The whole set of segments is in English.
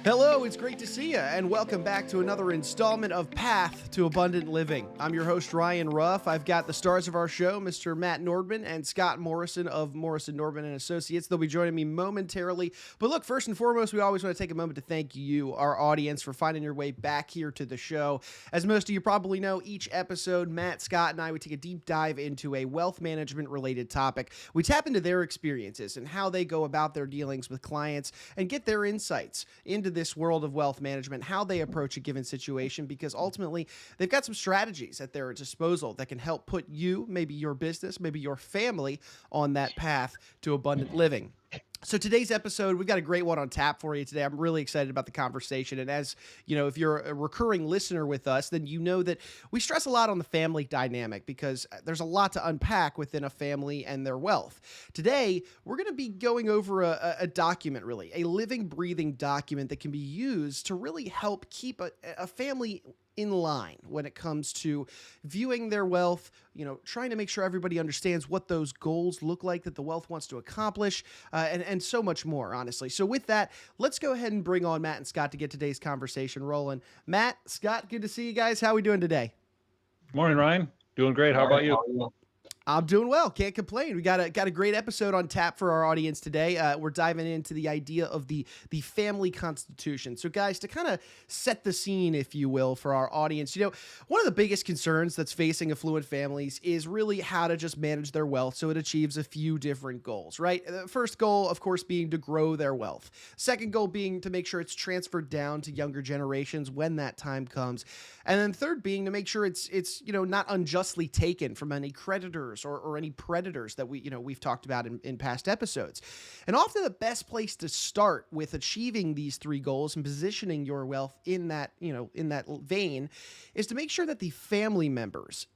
Hello, it's great to see you, and welcome back to another installment of Path to Abundant Living. I'm your host, Ryan Ruff. I've got the stars of our show, Mr. Matt Nordman and Scott Morrison of Morrison Nordman and Associates. They'll be joining me momentarily. But look, first and foremost, we always want to take a moment to thank you, our audience, for finding your way back here to the show. As most of you probably know, each episode, Matt, Scott, and I would take a deep dive into a wealth management-related topic. We tap into their experiences and how they go about their dealings with clients and get their insights into this world of wealth management, how they approach a given situation, because ultimately they've got some strategies at their disposal that can help put you, maybe your business, maybe your family, on that path to abundant living. So today's episode, we've got a great one on tap for you today. I'm really excited about the conversation. And as you know, if you're a recurring listener with us, then you know that we stress a lot on the family dynamic because there's a lot to unpack within a family and their wealth. Today, we're going to be going over a document, really, a living, breathing document that can be used to really help keep a family in line when it comes to viewing their wealth, trying to make sure everybody understands what those goals look like that the wealth wants to accomplish, and so much more, honestly. So with that, let's go ahead and bring on Matt and Scott to get today's conversation rolling. Matt, Scott, good to see you guys. How are we doing today? Morning, Ryan. Doing great. How about you? I'm doing well. Can't complain. We got a great episode on tap for our audience today. We're diving into the idea of the family constitution. So, guys, to kind of set the scene, if you will, for our audience, one of the biggest concerns that's facing affluent families is really how to just manage their wealth so it achieves a few different goals, right? The first goal, of course, being to grow their wealth. Second goal being to make sure it's transferred down to younger generations when that time comes. And then third being to make sure it's not unjustly taken from any creditors or any predators that we've talked about in past episodes. And often the best place to start with achieving these three goals and positioning your wealth in that vein is to make sure that the family members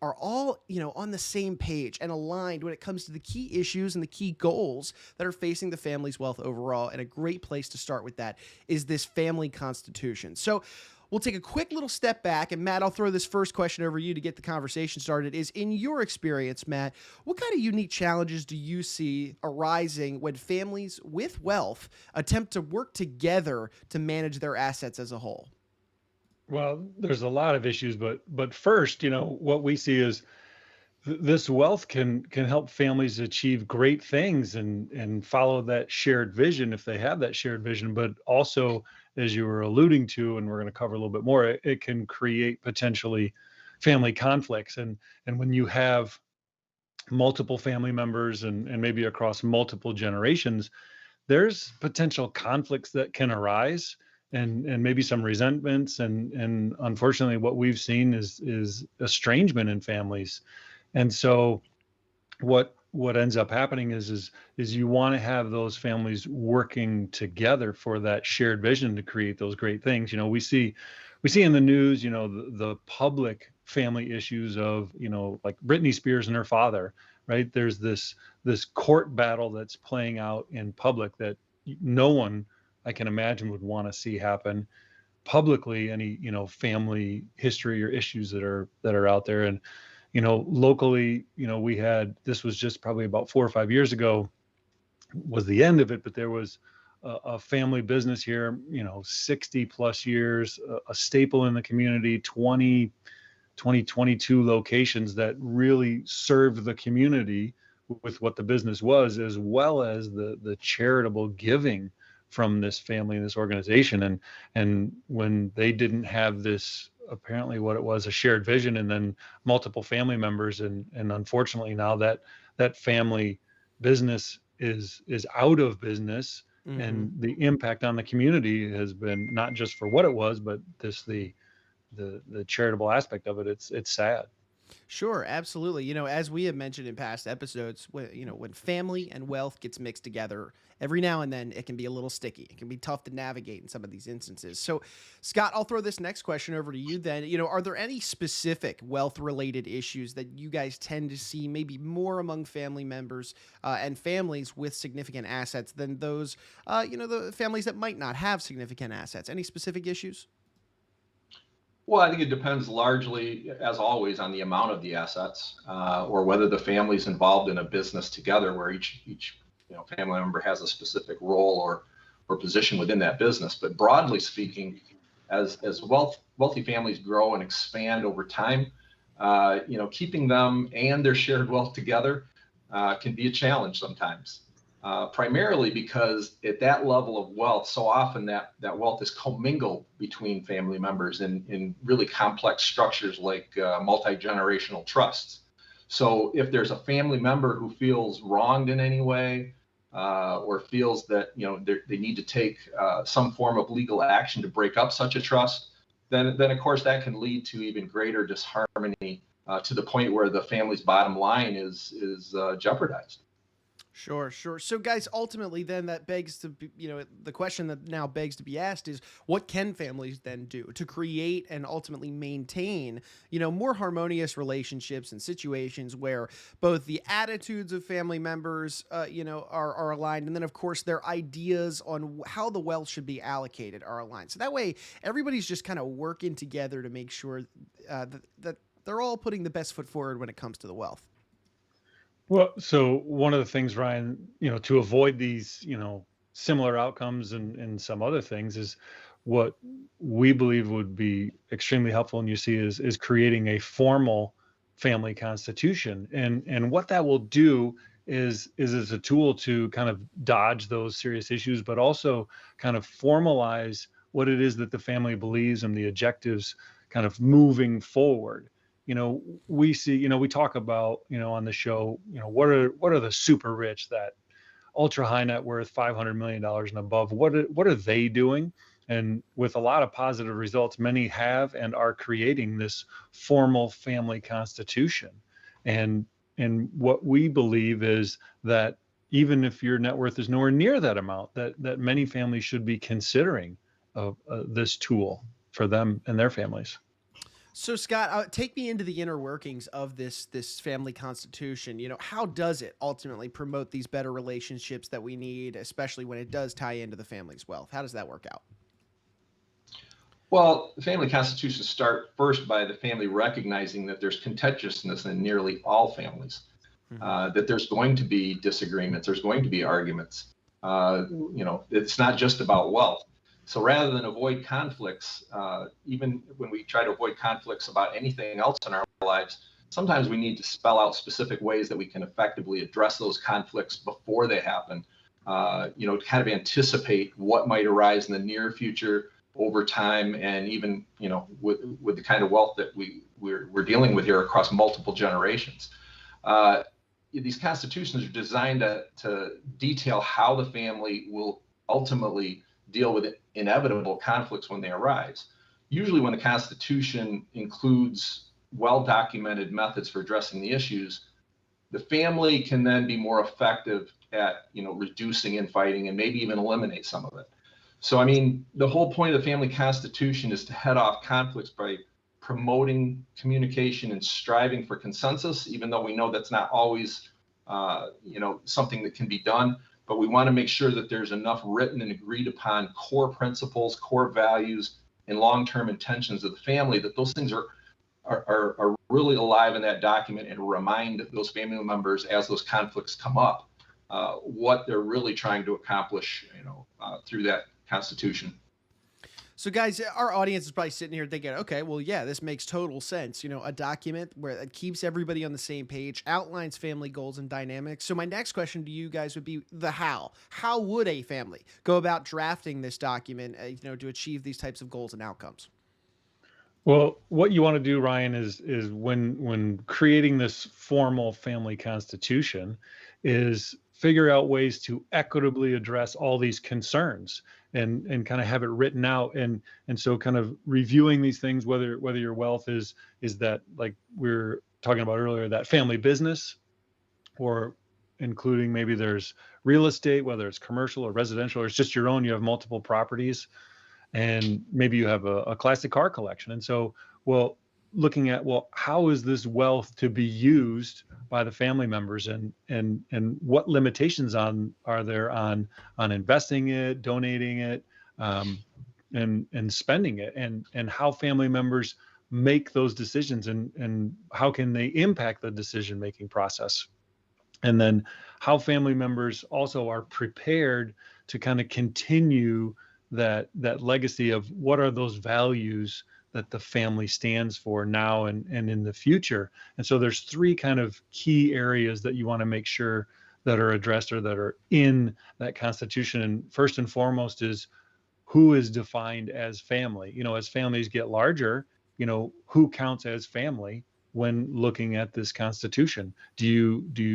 are all, on the same page and aligned when it comes to the key issues and the key goals that are facing the family's wealth overall. And a great place to start with that is this family constitution. So we'll take a quick little step back, and Matt, I'll throw this first question over you to get the conversation started. Is, in your experience, Matt, what kind of unique challenges do you see arising when families with wealth attempt to work together to manage their assets as a whole? Well, there's a lot of issues, but first, what we see is this wealth can help families achieve great things and follow that shared vision if they have that shared vision. But also, as you were alluding to, and we're going to cover a little bit more, it can create potentially family conflicts. And when you have multiple family members and maybe across multiple generations, there's potential conflicts that can arise and maybe some resentments. And unfortunately, what we've seen is estrangement in families. And so what ends up happening is you want to have those families working together for that shared vision to create those great things. We see in the news, the public family issues of, like Britney Spears and her father, right? There's this court battle that's playing out in public that no one, I can imagine, would want to see happen publicly. Any, family history or issues that are out there. And locally, we had, this was just probably about 4 or 5 years ago was the end of it, but there was a family business here, 60 plus years, a staple in the community, 22 locations that really served the community with what the business was, as well as the charitable giving from this family and this organization. And when they didn't have this, apparently what it was, a shared vision, and then multiple family members, and unfortunately now that family business is out of business. Mm-hmm. And the impact on the community has been not just for what it was, but the charitable aspect of it. It's sad. Sure, absolutely. As we have mentioned in past episodes, when family and wealth gets mixed together, every now and then it can be a little sticky. It can be tough to navigate in some of these instances. So, Scott, I'll throw this next question over to you then. Are there any specific wealth-related issues that you guys tend to see maybe more among family members and families with significant assets than those, the families that might not have significant assets? Any specific issues? Well, I think it depends largely, as always, on the amount of the assets, or whether the family's involved in a business together, where each family member has a specific role or or position within that business. But broadly speaking, as wealthy families grow and expand over time, keeping them and their shared wealth together can be a challenge sometimes. Primarily because at that level of wealth, so often that wealth is commingled between family members in really complex structures like multi-generational trusts. So if there's a family member who feels wronged in any way, or feels that they need to take some form of legal action to break up such a trust, then of course that can lead to even greater disharmony to the point where the family's bottom line is jeopardized. Sure. So guys, ultimately then that begs to be, the question that now begs to be asked is, what can families then do to create and ultimately maintain, more harmonious relationships and situations where both the attitudes of family members, are aligned. And then of course their ideas on how the wealth should be allocated are aligned. So that way everybody's just kind of working together to make sure that they're all putting the best foot forward when it comes to the wealth. Well, so one of the things, Ryan, to avoid these, similar outcomes and some other things is what we believe would be extremely helpful. And you see is creating a formal family constitution. And what that will do is as a tool to kind of dodge those serious issues, but also kind of formalize what it is that the family believes and the objectives kind of moving forward. We see, we talk about, on the show, what are the super rich, that ultra high net worth, $500 million and above, what are they doing? And with a lot of positive results, many have and are creating this formal family constitution. And what we believe is that even if your net worth is nowhere near that amount, that many families should be considering this tool for them and their families. So Scott, take me into the inner workings of this family constitution. How does it ultimately promote these better relationships that we need, especially when it does tie into the family's wealth? How does that work out? Well, the family constitutions start first by the family recognizing that there's contentiousness in nearly all families, that there's going to be disagreements, there's going to be arguments. It's not just about wealth. So rather than avoid conflicts, even when we try to avoid conflicts about anything else in our lives, sometimes we need to spell out specific ways that we can effectively address those conflicts before they happen, to kind of anticipate what might arise in the near future over time, and even, with the kind of wealth that we're dealing with here across multiple generations. These constitutions are designed to detail how the family will ultimately deal with inevitable conflicts when they arise. Usually when the Constitution includes well-documented methods for addressing the issues, the family can then be more effective at, reducing infighting and maybe even eliminate some of it. So, the whole point of the family constitution is to head off conflicts by promoting communication and striving for consensus, even though we know that's not always, something that can be done. But we want to make sure that there's enough written and agreed upon core principles, core values, and long-term intentions of the family that those things are really alive in that document, and remind those family members as those conflicts come up what they're really trying to accomplish, through that Constitution. So guys, our audience is probably sitting here thinking, okay, well, yeah, this makes total sense. A document where it keeps everybody on the same page, outlines family goals and dynamics. So my next question to you guys would be the how. How would a family go about drafting this document, to achieve these types of goals and outcomes? Well, what you want to do, Ryan, is when creating this formal family constitution, is figure out ways to equitably address all these concerns, and kind of have it written out, and so kind of reviewing these things, whether your wealth is that, like we're talking about earlier, that family business, or including maybe there's real estate, whether it's commercial or residential, or it's just your own, you have multiple properties, and maybe you have a classic car collection. And so, looking at, how is this wealth to be used by the family members, and what limitations are there on investing it, donating it, and spending it, and how family members make those decisions, and how can they impact the decision making process. And then how family members also are prepared to kind of continue that legacy of what are those values that the family stands for now and in the future. And so there's three kind of key areas that you want to make sure that are addressed or that are in that constitution. And first and foremost is who is defined as family. As families get larger, who counts as family when looking at this constitution?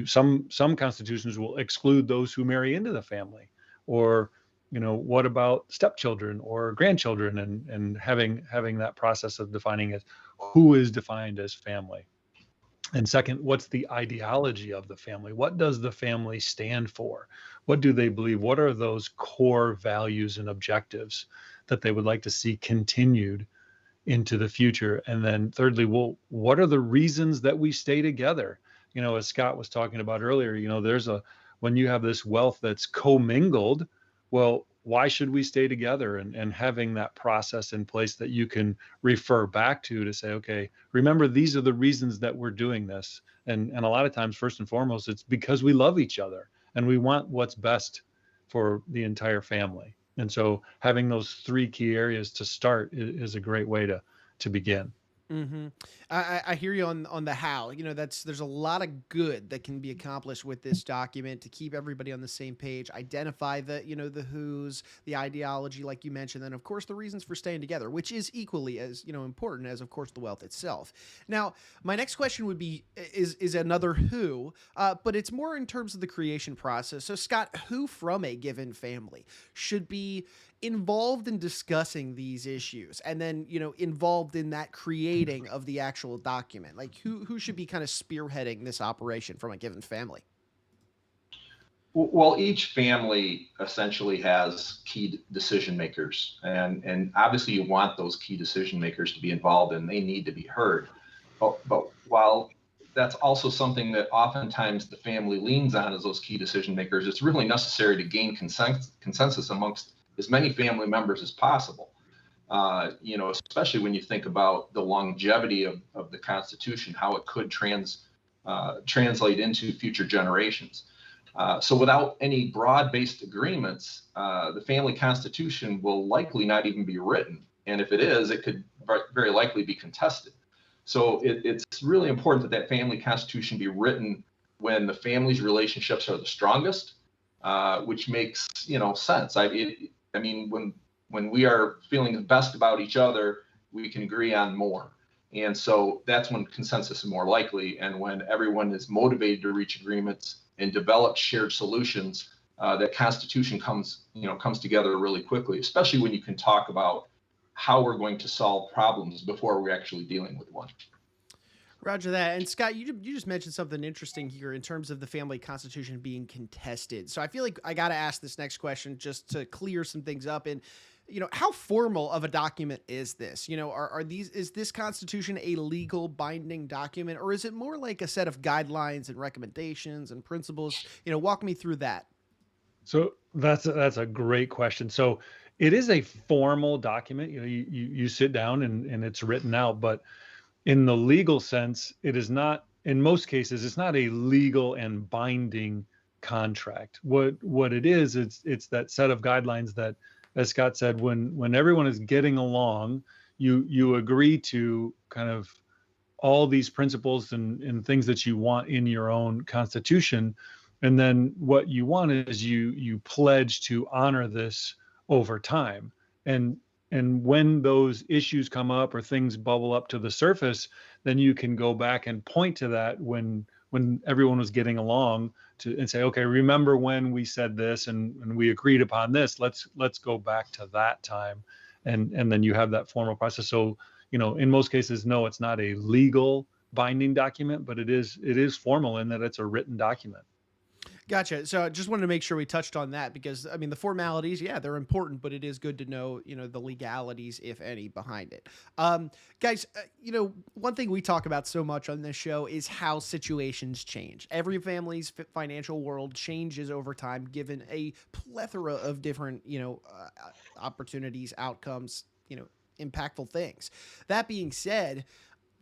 Some constitutions will exclude those who marry into the family, or what about stepchildren or grandchildren, and having that process of defining as who is defined as family. And second, what's the ideology of the family? What does the family stand for? What do they believe? What are those core values and objectives that they would like to see continued into the future? And then thirdly, well, what are the reasons that we stay together? As Scott was talking about earlier, when you have this wealth that's commingled, well, why should we stay together? And having that process in place that you can refer back to say, okay, remember, these are the reasons that we're doing this. And a lot of times, first and foremost, it's because we love each other and we want what's best for the entire family. And so having those three key areas to start is a great way to begin. Mm-hmm. I hear you on the how. There's a lot of good that can be accomplished with this document to keep everybody on the same page, identify the who's, the ideology, like you mentioned, and of course the reasons for staying together, which is equally as important as, of course, the wealth itself. Now, my next question would be is another who, but it's more in terms of the creation process. So, Scott, who from a given family should be involved in discussing these issues, and then involved in that creating of the actual document? Like, who should be kind of spearheading this operation from a given family? Well, each family essentially has key decision makers, and obviously you want those key decision makers to be involved, and they need to be heard. But while that's also something that oftentimes the family leans on as those key decision makers, it's really necessary to gain consensus amongst as many family members as possible. Especially when you think about the longevity of the Constitution, how it could translate into future generations. So without any broad-based agreements, the family constitution will likely not even be written. And if it is, it could very likely be contested. So it's really important that family constitution be written when the family's relationships are the strongest, which makes sense. I mean, when we are feeling the best about each other, we can agree on more. And so that's when consensus is more likely. And when everyone is motivated to reach agreements and develop shared solutions, that constitution comes together really quickly, especially when you can talk about how we're going to solve problems before we're actually dealing with one. Roger that. And Scott, you just mentioned something interesting here in terms of the family constitution being contested. So I feel like I got to ask this next question just to clear some things up. And how formal of a document is this? Is this constitution a legal binding document, or is it more like a set of guidelines and recommendations and principles? Walk me through that. So that's a great question. So it is a formal document. You sit down and it's written out, but in the legal sense, it is not, in most cases, it's not a legal and binding contract. What it is, it's that set of guidelines that, as Scott said, when everyone is getting along, you agree to kind of all these principles and things that you want in your own constitution. And then what you want is you pledge to honor this over time. And when those issues come up or things bubble up to the surface, then you can go back and point to that when everyone was getting along and say, okay, remember when we said this and we agreed upon this, let's go back to that time. And then you have that formal process. So, in most cases, no, it's not a legal binding document, but it is formal in that it's a written document. Gotcha. So I just wanted to make sure we touched on that because, I mean, the formalities, yeah, they're important, but it is good to know, the legalities, if any, behind it. Guys, one thing we talk about so much on this show is how situations change. Every family's financial world changes over time, given a plethora of different, opportunities, outcomes, impactful things. That being said,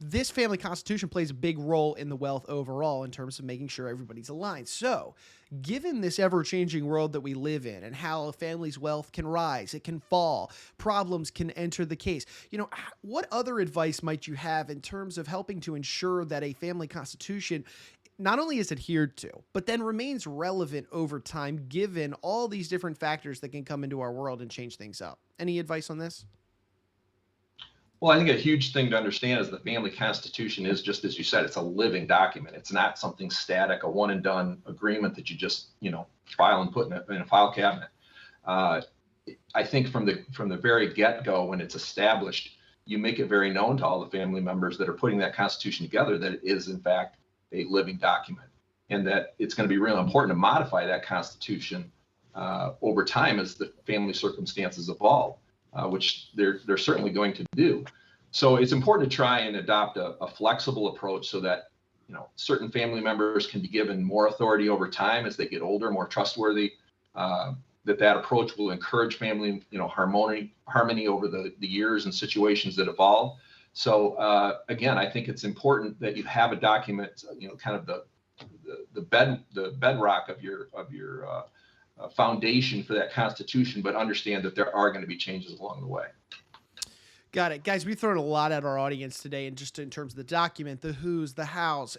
this family constitution plays a big role in the wealth overall in terms of making sure everybody's aligned. So, given this ever-changing world that we live in and how a family's wealth can rise, it can fall, problems can enter the case, what other advice might you have in terms of helping to ensure that a family constitution not only is adhered to, but then remains relevant over time, given all these different factors that can come into our world and change things up? Any advice on this? Well, I think a huge thing to understand is the family constitution is, just as you said, it's a living document. It's not something static, a one and done agreement that you just, file and put in a file cabinet. I think from the very get-go, when it's established, you make it very known to all the family members that are putting that constitution together that it is, in fact, a living document, and that it's going to be really important to modify that constitution over time as the family circumstances evolve, which they're certainly going to do. So it's important to try and adopt a flexible approach so that certain family members can be given more authority over time as they get older, more trustworthy. That approach will encourage family harmony over the years and situations that evolve. So again, I think it's important that you have a document, kind of the bedrock of your foundation for that constitution, but understand that there are going to be changes along the way. Got it. Guys, we've thrown a lot at our audience today, and just in terms of the document, the who's, the hows.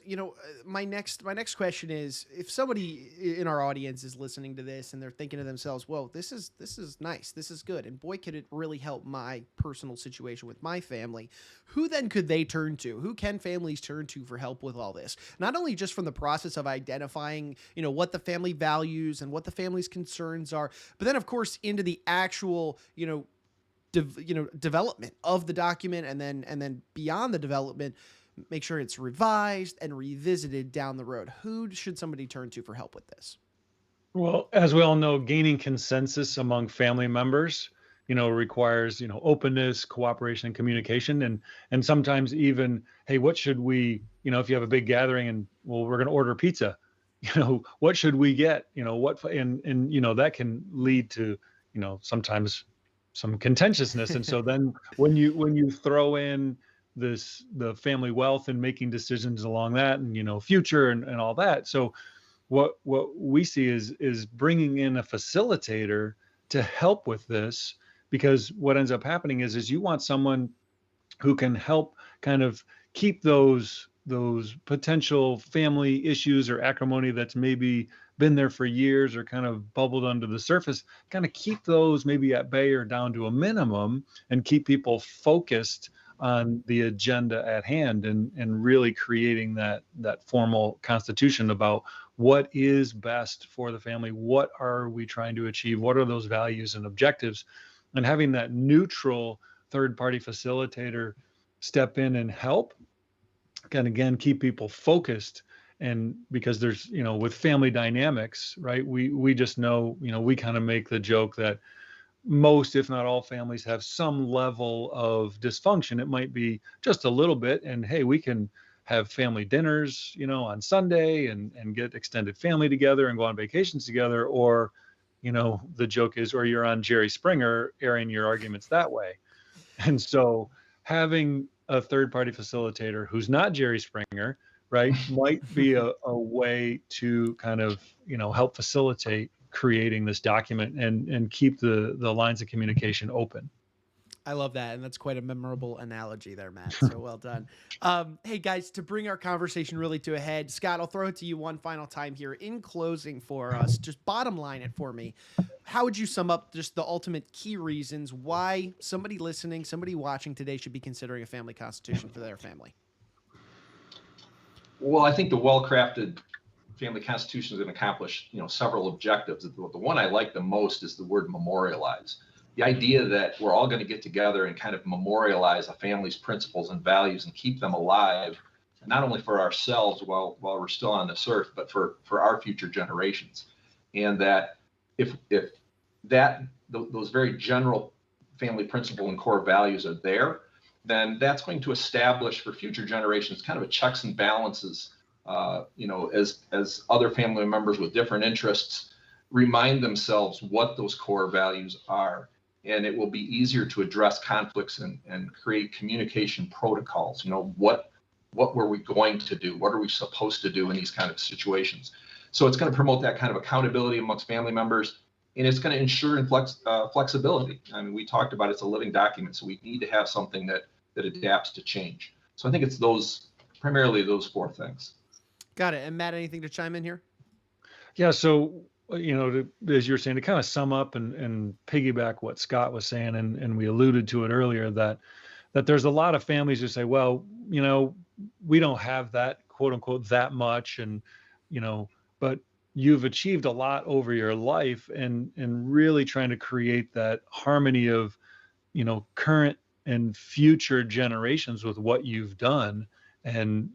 My next question is, if somebody in our audience is listening to this and they're thinking to themselves, whoa, this is nice, this is good, and boy, could it really help my personal situation with my family, who then could they turn to? Who can families turn to for help with all this? Not only just from the process of identifying, what the family values and what the family's concerns are, but then, of course, into the actual, development of the document, and then beyond the development, make sure it's revised and revisited down the road. Who should somebody turn to for help with this? Well, as we all know, gaining consensus among family members, requires, openness, cooperation, and communication, and sometimes even, hey, what should we, if you have a big gathering and, well, we're going to order pizza, what should we get, and that can lead to, sometimes some contentiousness. And so then when you throw in the family wealth and making decisions along that, and future and all that, so what we see is bringing in a facilitator to help with this, because what ends up happening is you want someone who can help kind of keep those potential family issues or acrimony that's maybe been there for years or kind of bubbled under the surface, kind of keep those maybe at bay or down to a minimum, and keep people focused on the agenda at hand, and really creating that formal constitution about what is best for the family, what are we trying to achieve, what are those values and objectives, and having that neutral third-party facilitator step in and help can again keep people focused. And because there's, with family dynamics, right, we just know, we kind of make the joke that most, if not all, families have some level of dysfunction. It might be just a little bit, and hey, we can have family dinners, on Sunday and get extended family together and go on vacations together, or, the joke is, or you're on Jerry Springer airing your arguments that way. And so having a third-party facilitator who's not Jerry Springer, right, might be a way to kind of, help facilitate creating this document and keep the lines of communication open. I love that, and that's quite a memorable analogy there, Matt. So well done. Hey, guys, to bring our conversation really to a head, Scott, I'll throw it to you one final time here. In closing for us, just bottom line it for me. How would you sum up just the ultimate key reasons why somebody listening, somebody watching today should be considering a family constitution for their family? Well, I think the well-crafted family constitution is going to accomplish, several objectives. The one I like the most is the word memorialize. The idea that we're all going to get together and kind of memorialize a family's principles and values and keep them alive, not only for ourselves while we're still on this earth, but for our future generations. And that if those very general family principle and core values are there, then that's going to establish for future generations kind of a checks and balances, as other family members with different interests remind themselves what those core values are. And it will be easier to address conflicts and create communication protocols. What what were we going to do? What are we supposed to do in these kind of situations? So it's going to promote that kind of accountability amongst family members, and it's going to ensure flexibility. I mean, we talked about it's a living document, so we need to have something that adapts to change. So I think it's primarily those four things. Got it. And Matt, anything to chime in here? Yeah. So, as you were saying, to kind of sum up and piggyback what Scott was saying, and we alluded to it earlier, that there's a lot of families who say, well, we don't have that, quote unquote, that much. And, but you've achieved a lot over your life, and really trying to create that harmony of, current and future generations with what you've done, and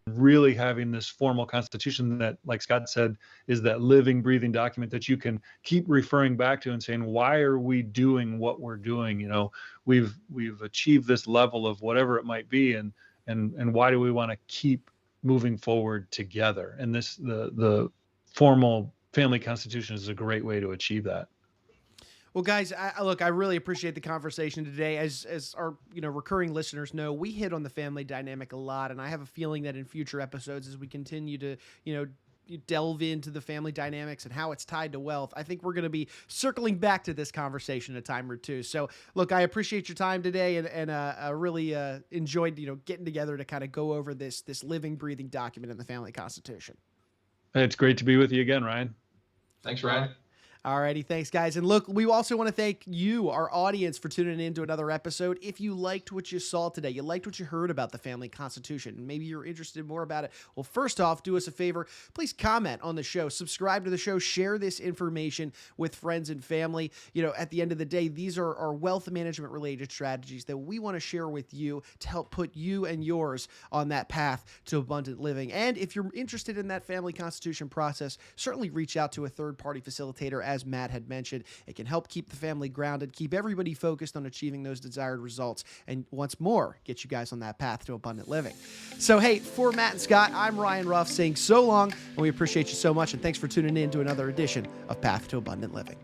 really having this formal constitution that, like Scott said, is that living, breathing document that you can keep referring back to and saying, why are we doing what we're doing? We've achieved this level of whatever it might be, and why do we want to keep moving forward together? And the formal family constitution is a great way to achieve that. Well, guys, I really appreciate the conversation today. As our recurring listeners know, we hit on the family dynamic a lot, and I have a feeling that in future episodes, as we continue to delve into the family dynamics and how it's tied to wealth, I think we're going to be circling back to this conversation a time or two. So, look, I appreciate your time today, and I really enjoyed getting together to kind of go over this living, breathing document in the family constitution. It's great to be with you again, Ryan. Thanks, Ryan. Alrighty, thanks, guys. And look, we also want to thank you, our audience, for tuning in to another episode. If you liked what you saw today, you liked what you heard about the family constitution, and maybe you're interested more about it, well, first off, do us a favor. Please comment on the show, subscribe to the show, share this information with friends and family. At the end of the day, these are our wealth management related strategies that we want to share with you to help put you and yours on that path to abundant living. And if you're interested in that family constitution process, certainly reach out to a third-party facilitator, as Matt had mentioned. It can help keep the family grounded, keep everybody focused on achieving those desired results, and once more, get you guys on that path to abundant living. So, hey, for Matt and Scott, I'm Ryan Ruff saying so long, and we appreciate you so much, and thanks for tuning in to another edition of Path to Abundant Living.